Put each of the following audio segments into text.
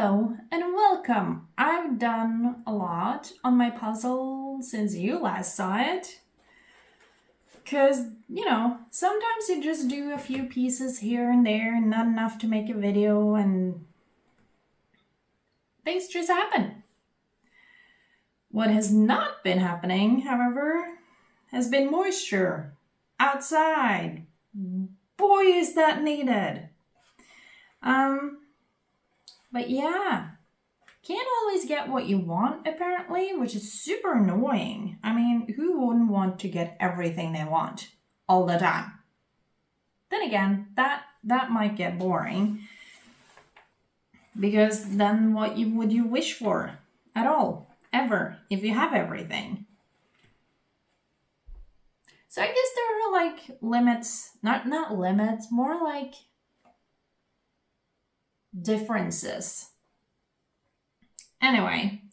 Hello and welcome. I've done a lot on my puzzle since you last saw it. Because, sometimes you just do a few pieces here and there and not enough to make a video and things just happen. What has not been happening, however, has been moisture outside. Boy, is that needed. But yeah, can't always get what you want, apparently, which is super annoying. I mean, who wouldn't want to get everything they want all the time? Then again, that might get boring. Because then what would you wish for at all, ever, if you have everything? So I guess there are like limits, not limits, more like differences. Anyway,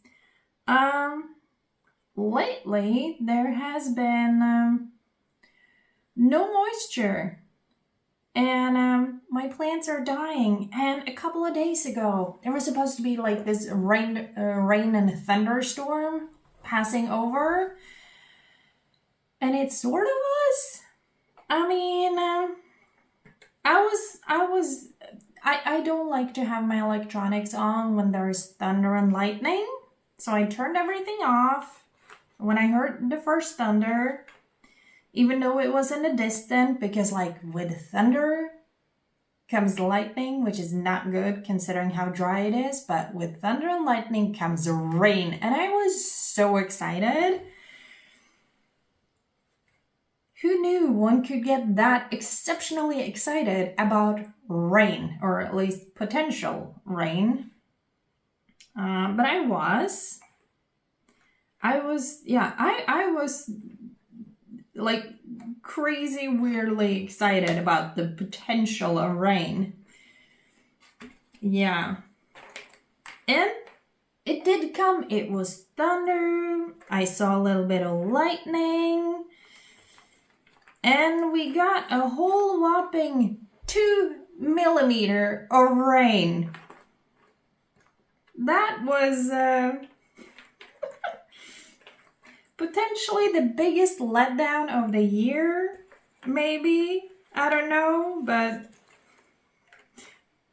lately there has been no moisture and my plants are dying. And a couple of days ago, there was supposed to be like this rain and thunderstorm passing over, and it sort of was. I mean, I don't like to have my electronics on when there's thunder and lightning. So I turned everything off when I heard the first thunder, even though it was in the distance, because like with thunder comes lightning, which is not good considering how dry it is. But with thunder and lightning comes rain. And I was so excited. Who knew one could get that exceptionally excited about rain, or at least potential rain? But I was like crazy, weirdly excited about the potential of rain. Yeah. And it did come. It was thunder. I saw a little bit of lightning. And we got a whole whopping 2 millimeters of rain. That was potentially the biggest letdown of the year, maybe. I don't know, but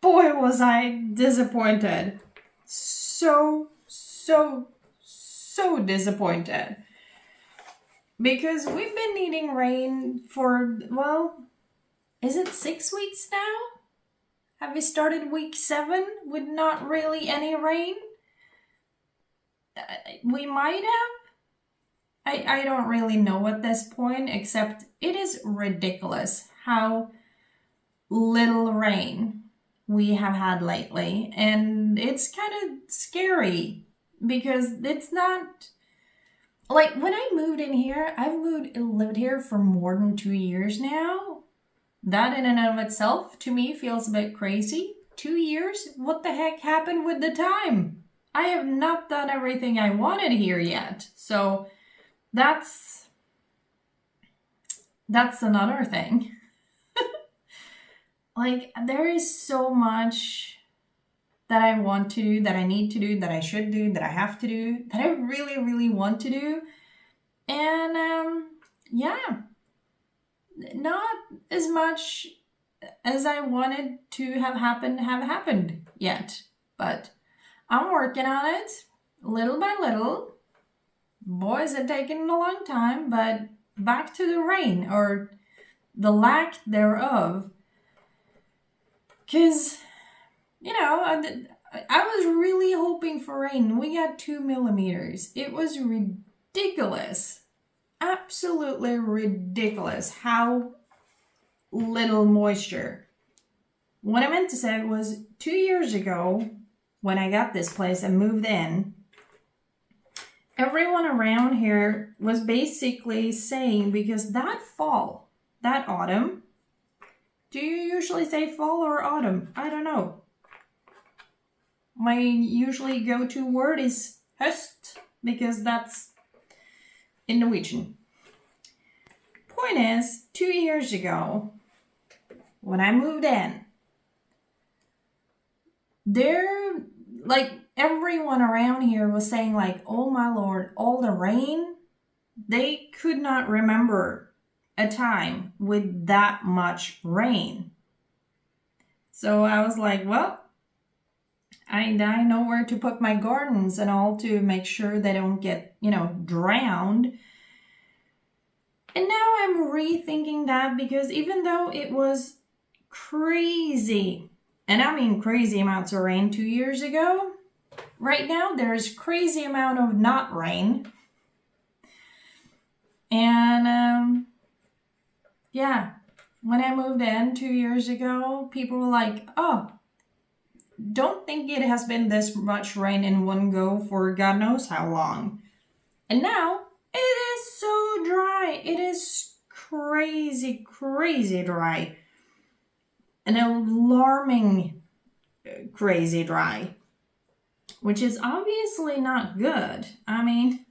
boy, was I disappointed. So disappointed. Because we've been needing rain for, well, is it 6 weeks now? Have we started week 7 with not really any rain? We might have. I don't really know at this point, except it is ridiculous how little rain we have had lately. And it's kind of scary because it's not... Like, when I moved in here, I've lived here for more than 2 years now. That in and of itself, to me, feels a bit crazy. 2 years? What the heck happened with the time? I have not done everything I wanted here yet. So, that's another thing. Like, there is so much that I want to do, that I need to do, that I should do, that I have to do, that I really, really want to do. And, not as much as I wanted to have happened yet. But I'm working on it, little by little. Boys, it's taken a long time, but back to the rain, or the lack thereof. Because... I was really hoping for rain. We got 2 millimeters. It was ridiculous. Absolutely ridiculous how little moisture. What I meant to say was 2 years ago, when I got this place and moved in, everyone around here was basically saying, because that autumn, do you usually say fall or autumn? I don't know. My usually go-to word is höst, because that's in Norwegian. Point is, 2 years ago, when I moved in, there like everyone around here was saying like, oh my Lord, all the rain. They could not remember a time with that much rain. So I was like, well, I know where to put my gardens and all to make sure they don't get, drowned. And now I'm rethinking that, because even though it was crazy, and I mean crazy amounts of rain 2 years ago, right now there's crazy amount of not rain. And yeah, when I moved in 2 years ago, people were like, oh, don't think it has been this much rain in one go for God knows how long. And now it is so dry. It is crazy, crazy dry. An alarming crazy dry, which is obviously not good. I mean,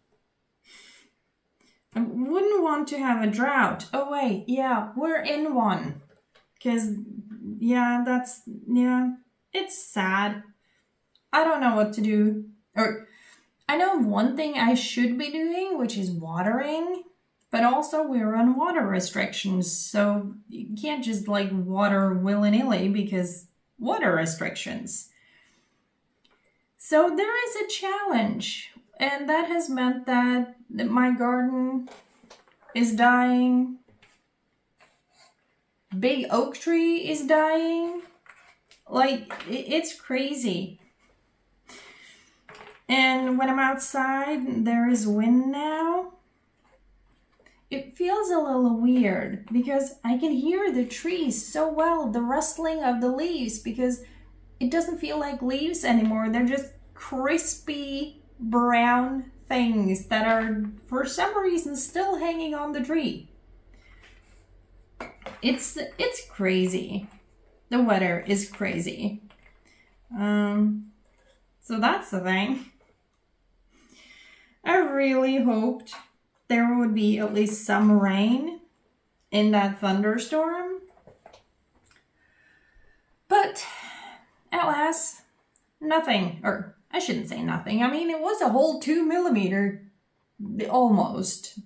I wouldn't want to have a drought. Oh wait, yeah, we're in one. Because, it's sad. I don't know what to do. Or, I know one thing I should be doing, which is watering. But also we're on water restrictions, so you can't just water willy-nilly because water restrictions. So there is a challenge, and that has meant that my garden is dying. Big oak tree is dying. It's crazy. And when I'm outside, there is wind now. It feels a little weird because I can hear the trees so well, the rustling of the leaves, because it doesn't feel like leaves anymore. They're just crispy brown things that are, for some reason, still hanging on the tree. It's crazy. The weather is crazy. So that's the thing. I really hoped there would be at least some rain in that thunderstorm. But alas, nothing. Or I shouldn't say nothing. I mean, it was a whole 2 millimeter, almost.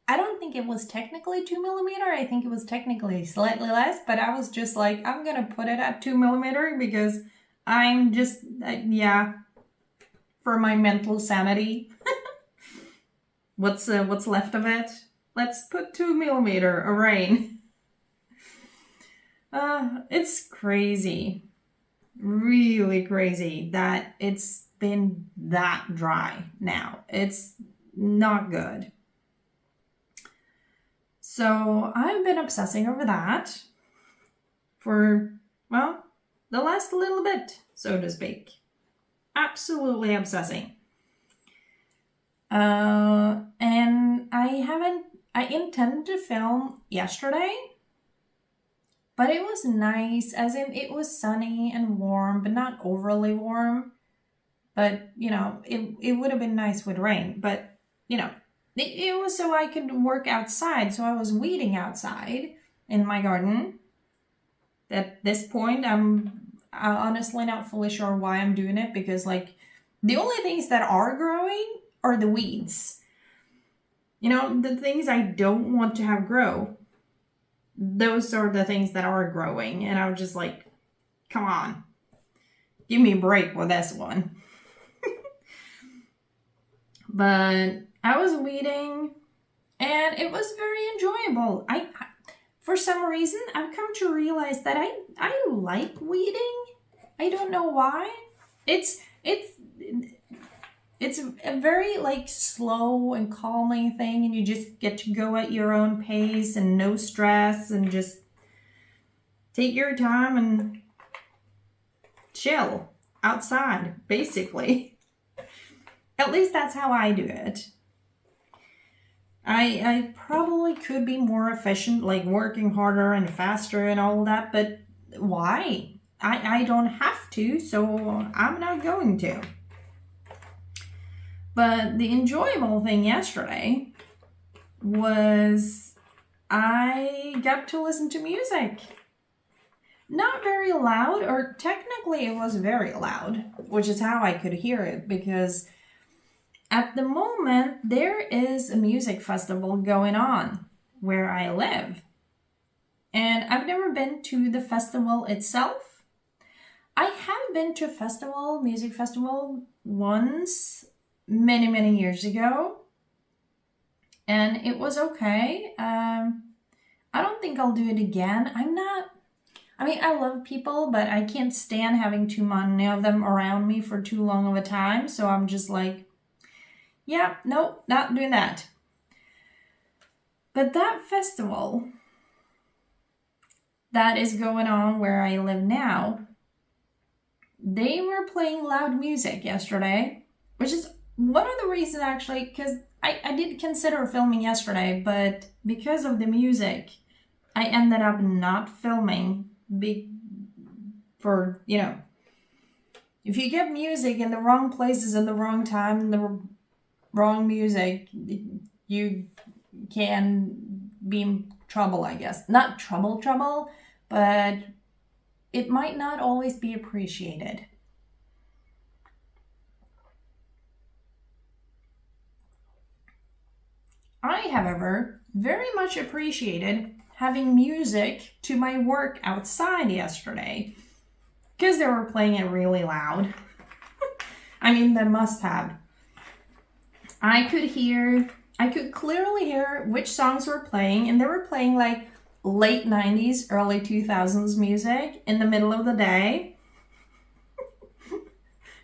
I don't think it was technically 2 millimeter. I think it was technically slightly less. But I was just like, I'm going to put it at 2 millimeter because I'm just, for my mental sanity. What's left of it? Let's put 2 millimeter of rain. It's crazy. Really crazy that it's been that dry now. It's not good. So I've been obsessing over that for, the last little bit, so to speak. Absolutely obsessing. And I intended to film yesterday, but it was nice, as in it was sunny and warm, but not overly warm. But, it would have been nice with rain, but, it was so I could work outside. So I was weeding outside in my garden. At this point, I'm honestly not fully sure why I'm doing it, because the only things that are growing are the weeds. The things I don't want to have grow. Those are the things that are growing. And I was just like, come on. Give me a break with this one. But I was weeding and it was very enjoyable. For some reason, I've come to realize that I like weeding. I don't know why. It's a very slow and calming thing, and you just get to go at your own pace and no stress and just take your time and chill outside, basically. At least that's how I do it. I probably could be more efficient, working harder and faster and all that, but why? I don't have to, so I'm not going to. But the enjoyable thing yesterday was I got to listen to music. not very loud, or technically it was very loud, which is how I could hear it, because at the moment there is a music festival going on where I live. And I've never been to the festival itself. I have been to a music festival once, many, many years ago. And it was okay. I don't think I'll do it again. I love people, but I can't stand having too many of them around me for too long of a time. So I'm just like, yeah, nope, not doing that. But that festival that is going on where I live now, they were playing loud music yesterday, which is one of the reasons actually, because I did consider filming yesterday, but because of the music, I ended up not filming for, if you get music in the wrong places at the wrong time, the wrong music, you can be in trouble, I guess. Not trouble, but it might not always be appreciated. I, however, very much appreciated having music to my work outside yesterday, because they were playing it really loud. They must have. I could clearly hear which songs were playing, and they were playing like late 90s, early 2000s music in the middle of the day.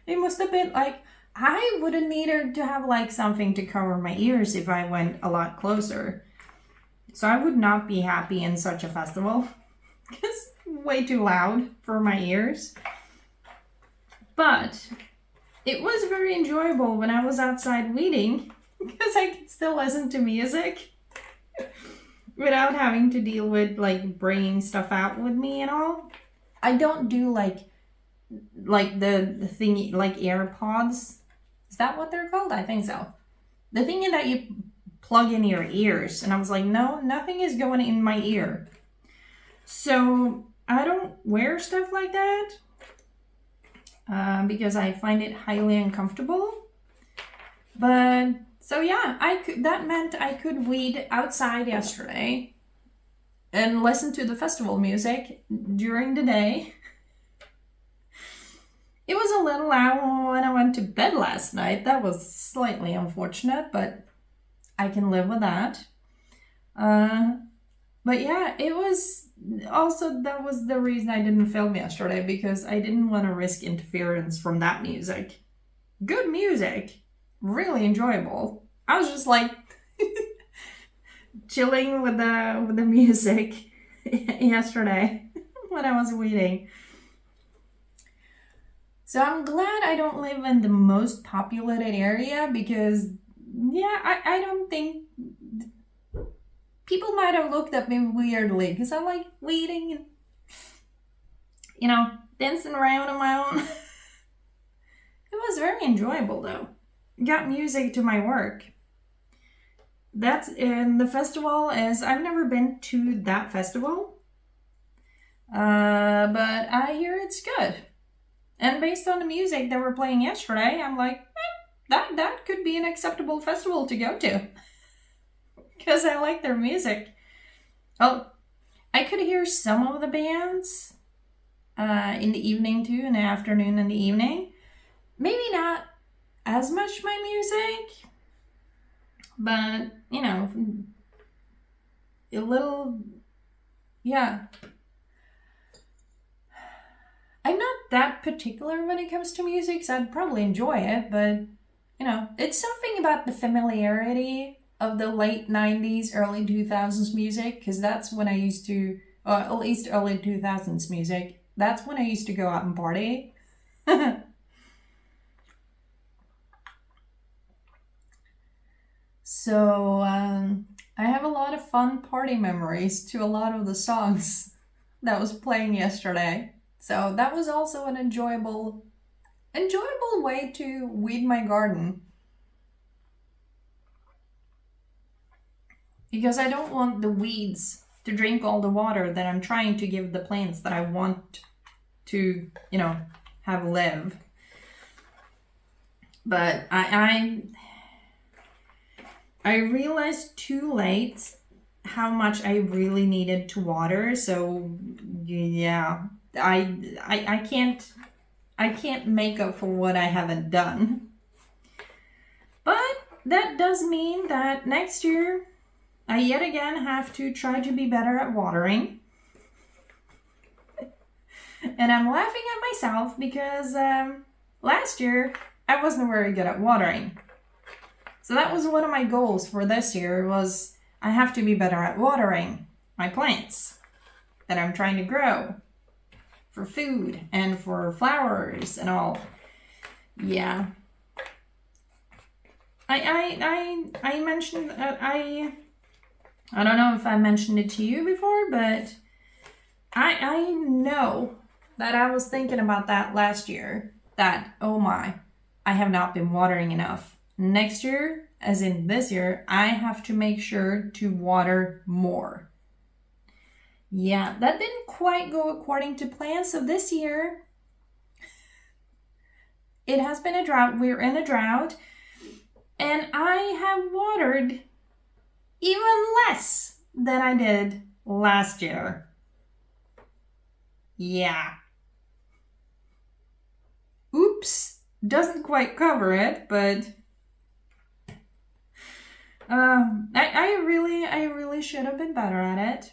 It must have been like, I would have needed to have like something to cover my ears if I went a lot closer. So I would not be happy in such a festival. It's way too loud for my ears. But it was very enjoyable when I was outside weeding, because I could still listen to music without having to deal with like bringing stuff out with me and all. I don't do like the thingy, like AirPods. Is that what they're called? I think so. The thing that you plug in your ears. And I was like, no, nothing is going in my ear. So I don't wear stuff like that because I find it highly uncomfortable. But so yeah, that meant I could weed outside yesterday and listen to the festival music during the day. It was a little loud when I went to bed last night. That was slightly unfortunate, but I can live with that. But yeah, it was also, that was the reason I didn't film yesterday, because I didn't want to risk interference from that music. Good music, really enjoyable. I was just like chilling with the music yesterday when I was weeding. So I'm glad I don't live in the most populated area, because I don't think people might have looked at me weirdly, because I like weeding and dancing around on my own. It was very enjoyable though. Got music to my work. That's in the festival is, I've never been to that festival, but I hear it's good. And based on the music that were playing yesterday, I'm like, that could be an acceptable festival to go to. Because I like their music. Oh, I could hear some of the bands in the evening too, in the afternoon and the evening. Maybe not as much my music, but, a little, yeah. I'm not that particular when it comes to music, so I'd probably enjoy it, but, it's something about the familiarity of the late 90s, early 2000s music, because that's when I used to, or at least early 2000s music, that's when I used to go out and party. So, I have a lot of fun party memories to a lot of the songs that was playing yesterday. So that was also an enjoyable way to weed my garden. Because I don't want the weeds to drink all the water that I'm trying to give the plants that I want to, have live. But I realized too late how much I really needed to water. So yeah, I can't make up for what I haven't done. But that does mean that next year I yet again have to try to be better at watering. And I'm laughing at myself because last year I wasn't very good at watering. So that was one of my goals for this year, was I have to be better at watering my plants that I'm trying to grow for food and for flowers and all. Yeah. I mentioned, I don't know if I mentioned it to you before, but I know that I was thinking about that last year, that, oh my, I have not been watering enough. Next year, as in this year, I have to make sure to water more. Yeah, that didn't quite go according to plan. So this year, it has been a drought. We're in a drought. And I have watered even less than I did last year. Yeah. Oops. Doesn't quite cover it, but I really should have been better at it.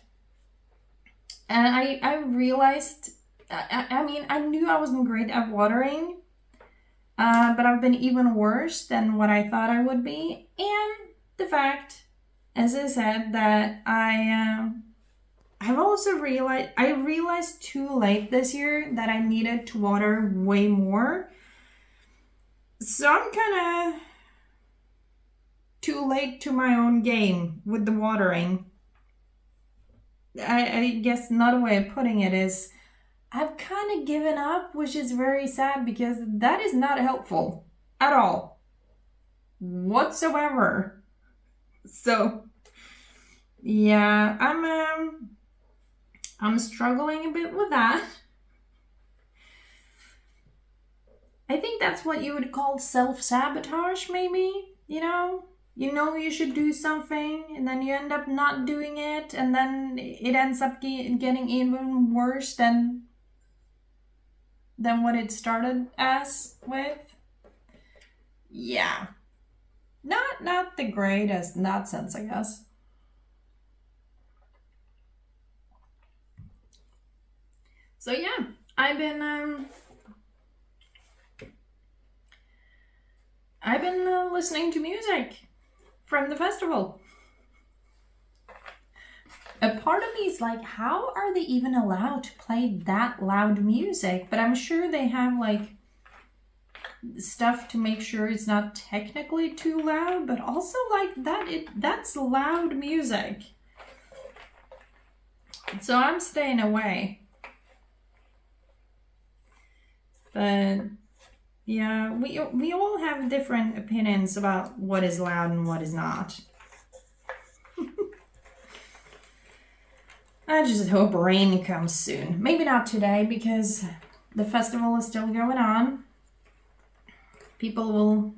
And I realized, I knew I wasn't great at watering, but I've been even worse than what I thought I would be. And the fact, as I said, that I've also realized too late this year that I needed to water way more. So I'm kind of too late to my own game with the watering. I guess another way of putting it is I've kind of given up, which is very sad because that is not helpful at all whatsoever. So yeah, I'm struggling a bit with that. I think that's what you would call self-sabotage, maybe, you know you should do something and then you end up not doing it, and then it ends up getting even worse than what it started as with. Yeah, not the greatest in that sense, I guess. So yeah, I've been listening to music from the festival. A part of me is like, how are they even allowed to play that loud music? But I'm sure they have like stuff to make sure it's not technically too loud, but also like that's loud music. So I'm staying away. But yeah, we all have different opinions about what is loud and what is not. I just hope rain comes soon. Maybe not today because the festival is still going on. People will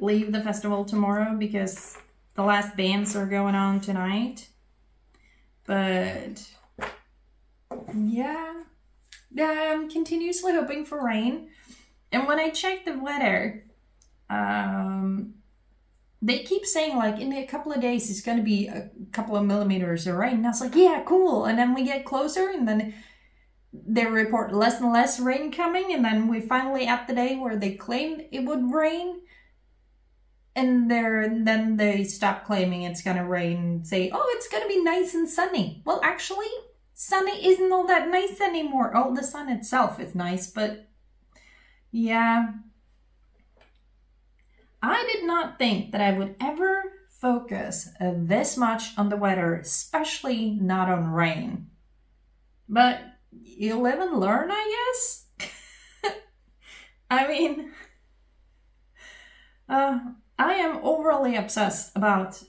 leave the festival tomorrow because the last bands are going on tonight. But yeah, I'm continuously hoping for rain. And when I check the weather, they keep saying like in a couple of days it's going to be a couple of millimeters of rain. And I was like, yeah, cool. And then we get closer and then they report less and less rain coming. And then we finally at the day where they claimed it would rain. And then they stop claiming it's going to rain and say, oh, it's going to be nice and sunny. Well, actually, sunny isn't all that nice anymore. Oh, the sun itself is nice, but yeah. I did not think that I would ever focus this much on the weather, especially not on rain. But you live and learn, I guess? I mean, I am overly obsessed about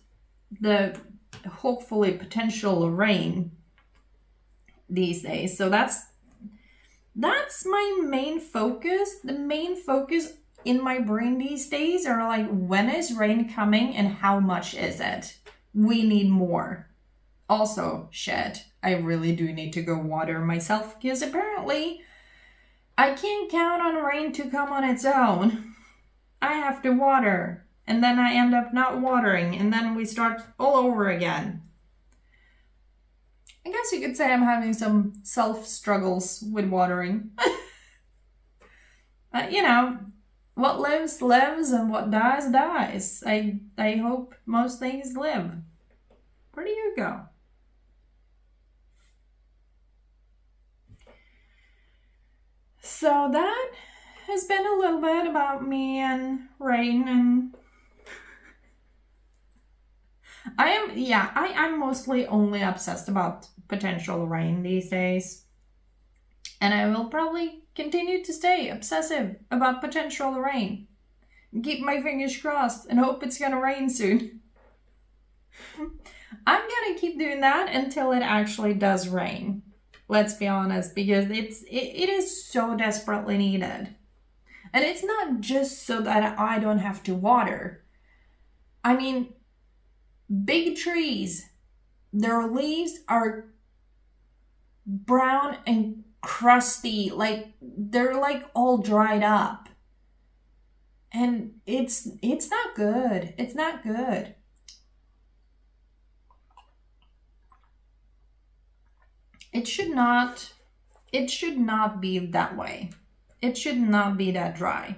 the hopefully potential rain these days. So that's my main focus. The main focus in my brain these days are like, when is rain coming and how much is it? We need more. Also, shit, I really do need to go water myself, because apparently I can't count on rain to come on its own. I have to water, and then I end up not watering, and then we start all over again. I guess you could say I'm having some self-struggles with watering. You know, what lives, lives, and what dies, dies. I hope most things live. Where do you go? So that has been a little bit about me and rain, and I'm mostly only obsessed about potential rain these days. And I will probably continue to stay obsessive about potential rain. Keep my fingers crossed and hope it's gonna rain soon. I'm gonna keep doing that until it actually does rain. Let's be honest, because it is so desperately needed. And it's not just so that I don't have to water. I mean, big trees, their leaves are brown and crusty, like they're like all dried up. And it's not good. It's not good. It should not be that way. It should not be that dry.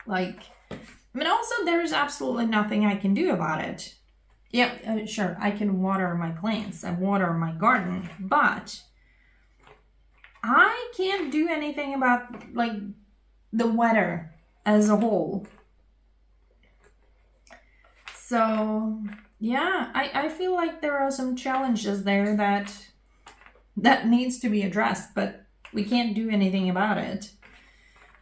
Like, I mean, also there's absolutely nothing I can do about it. Yeah, sure, I can water my plants and water my garden, but I can't do anything about, like, the weather as a whole. So, yeah, I feel like there are some challenges there that needs to be addressed, but we can't do anything about it.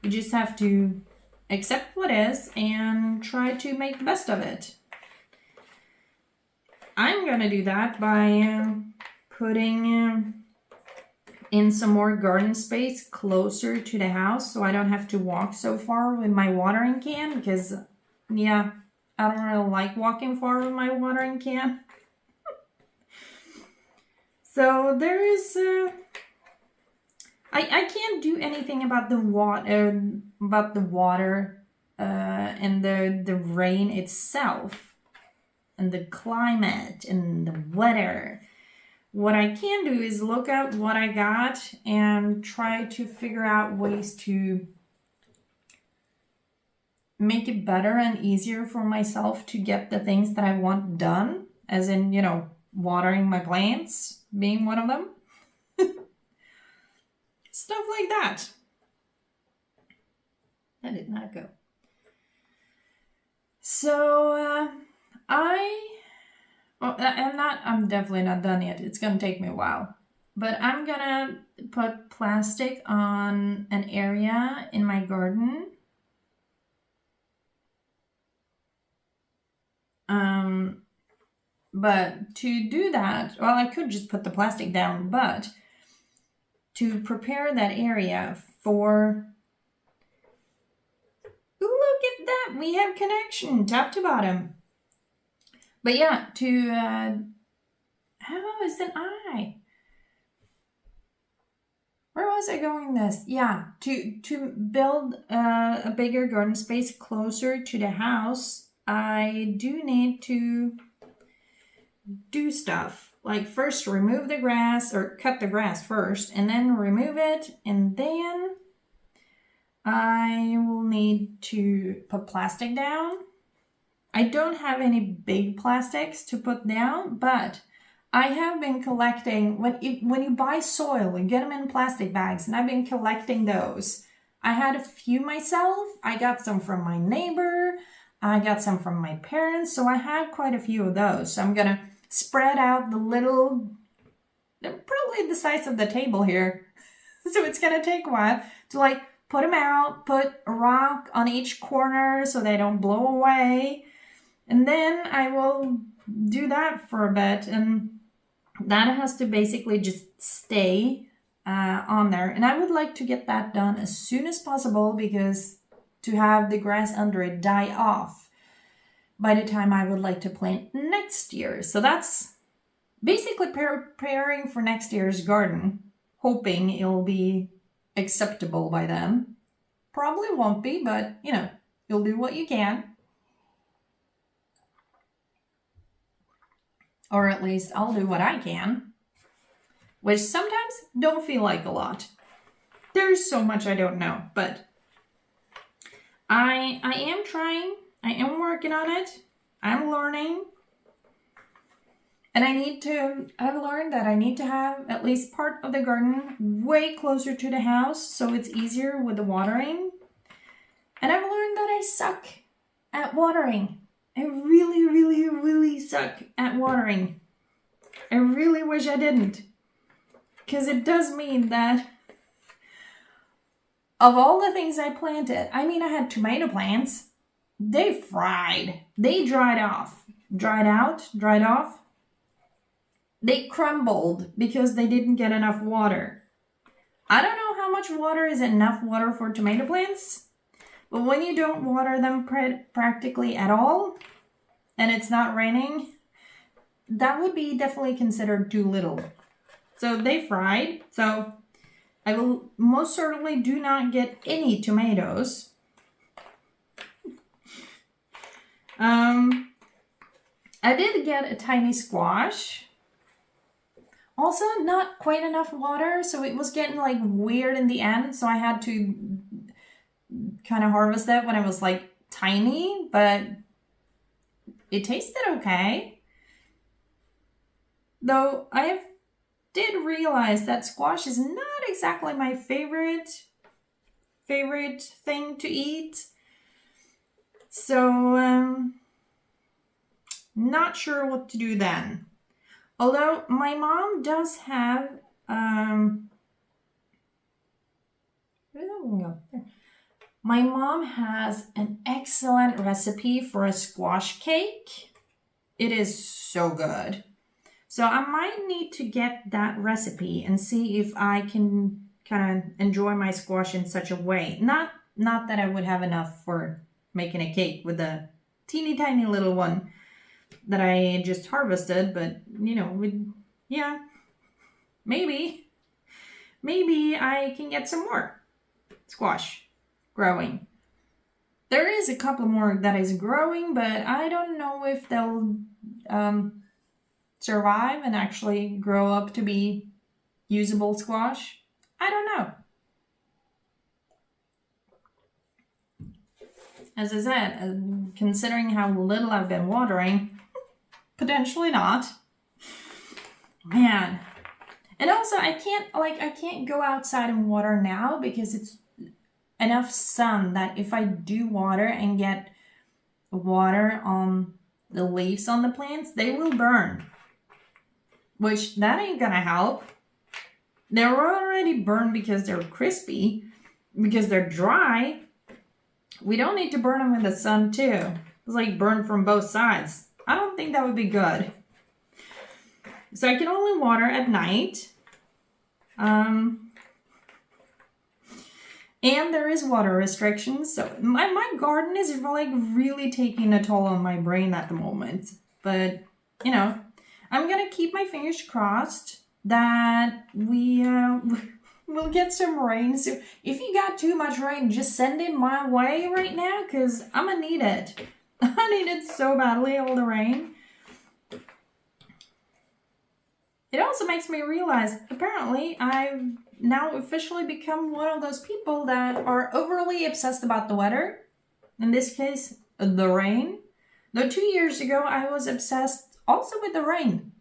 We just have to accept what is and try to make the best of it. I'm gonna do that by putting in some more garden space closer to the house, so I don't have to walk so far with my watering can, because, yeah, I don't really like walking far with my watering can. So there is, I can't do anything about the water, and the rain itself, and the climate and the weather. What I can do is look at what I got and try to figure out ways to make it better and easier for myself to get the things that I want done, as in, you know, watering my plants being one of them. Stuff like that. That did not go. So, I'm definitely not done yet. It's gonna take me a while. But I'm gonna put plastic on an area in my garden. But to do that, well, I could just put the plastic down, but to prepare that area for... Look at that! We have connection, top to bottom. But yeah, to... how is an I? Where was I going this? Yeah, to build a bigger garden space closer to the house, I do need to do stuff. Like, first remove the grass, or cut the grass first, and then remove it, and then I will need to put plastic down. I don't have any big plastics to put down, but I have been collecting, when you buy soil and get them in plastic bags, and I've been collecting those. I had a few myself. I got some from my neighbor. I got some from my parents, so I had quite a few of those. So I'm gonna spread out the little, they're probably the size of the table here. So it's gonna take a while to, like, put them out, put a rock on each corner so they don't blow away. And then I will do that for a bit, and that has to basically just stay on there. And I would like to get that done as soon as possible, because to have the grass under it die off by the time I would like to plant next year. So that's basically preparing for next year's garden, hoping it'll be acceptable by then. Probably won't be, but you'll do what you can. Or at least I'll do what I can, which sometimes don't feel like a lot. There's so much I don't know, but I am trying. I am working on it. I'm learning. And I've learned that I need to have at least part of the garden way closer to the house so it's easier with the watering. And I've learned that I suck at watering. I really, really, really suck at watering. I really wish I didn't. Because it does mean that of all the things I planted, I had tomato plants. They fried. They dried off. Dried off. They crumbled because they didn't get enough water. I don't know how much water is enough water for tomato plants, but when you don't water them practically at all, and it's not raining, that would be definitely considered too little. So they fried. So I will most certainly do not get any tomatoes. I did get a tiny squash. Also, not quite enough water, so it was getting weird in the end, so I had to kind of harvest it when it was tiny, but it tasted okay. Though I did realize that squash is not exactly my favorite thing to eat. So, not sure what to do then. Although my mom does have, my mom has an excellent recipe for a squash cake. It is so good. So I might need to get that recipe and see if I can kind of enjoy my squash in such a way. Not that I would have enough for making a cake with a teeny tiny little one that I just harvested, but maybe I can get some more squash growing. There is a couple more that is growing, but I don't know if they'll survive and actually grow up to be usable squash. I don't know. As I said, considering how little I've been watering, potentially not. Man. And also I can't go outside and water now because it's enough sun that if I do water and get water on the leaves on the plants, they will burn. Which that ain't gonna help. They're already burned because they're crispy, because they're dry. We don't need to burn them in the sun too. It's burn from both sides. I don't think that would be good. So I can only water at night. And there is water restrictions. So my garden is really taking a toll on my brain at the moment. But, I'm going to keep my fingers crossed that we'll get some rain. So if you got too much rain, just send it my way right now because I'm going to need it. I need it so badly, all the rain. It also makes me realize, apparently, I've now officially become one of those people that are overly obsessed about the weather. In this case, the rain. Though 2 years ago, I was obsessed also with the rain.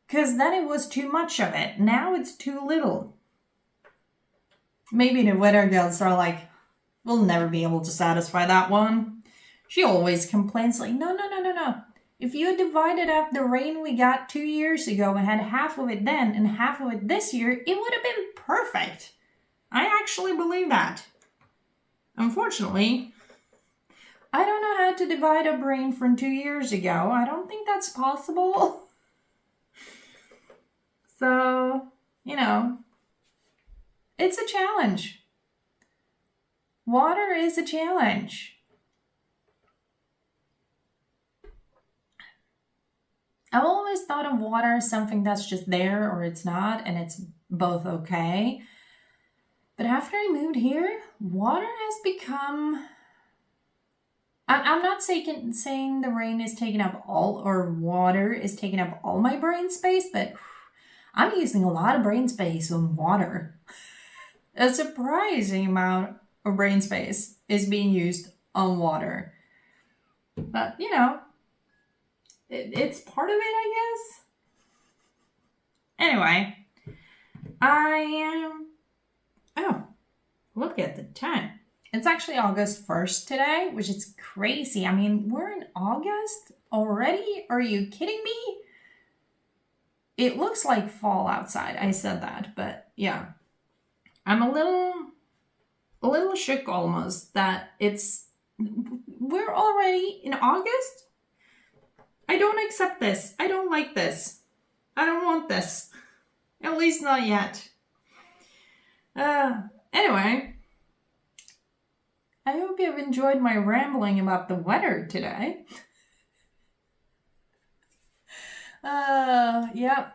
Because then it was too much of it. Now it's too little. Maybe the weather gods are we'll never be able to satisfy that one. She always complains no. If you had divided up the rain we got 2 years ago and had half of it then and half of it this year, it would have been perfect. I actually believe that. Unfortunately, I don't know how to divide a brain from 2 years ago. I don't think that's possible. So, it's a challenge. Water is a challenge. I've always thought of water as something that's just there or it's not, and it's both okay. But after I moved here, water has become... I'm not saying the rain is taking up all, or water is taking up all my brain space, but I'm using a lot of brain space on water. A surprising amount of brain space is being used on water. But, it's part of it, I guess. Anyway, I am... Oh, look at the time. It's actually August 1st today, which is crazy. I mean, we're in August already? Are you kidding me? It looks like fall outside. I said that, but yeah. I'm a little shook almost that we're already in August. I don't accept this. I don't like this. I don't want this. At least not yet. Anyway. I hope you've enjoyed my rambling about the weather today. Yep.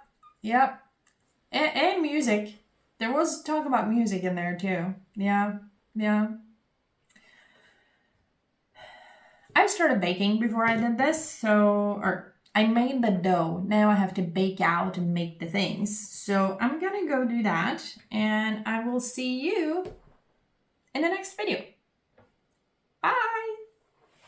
And music. There was talk about music in there too. Yeah. I've started baking before I did this, or I made the dough. Now I have to bake out and make the things. So I'm gonna go do that, and I will see you in the next video. Bye!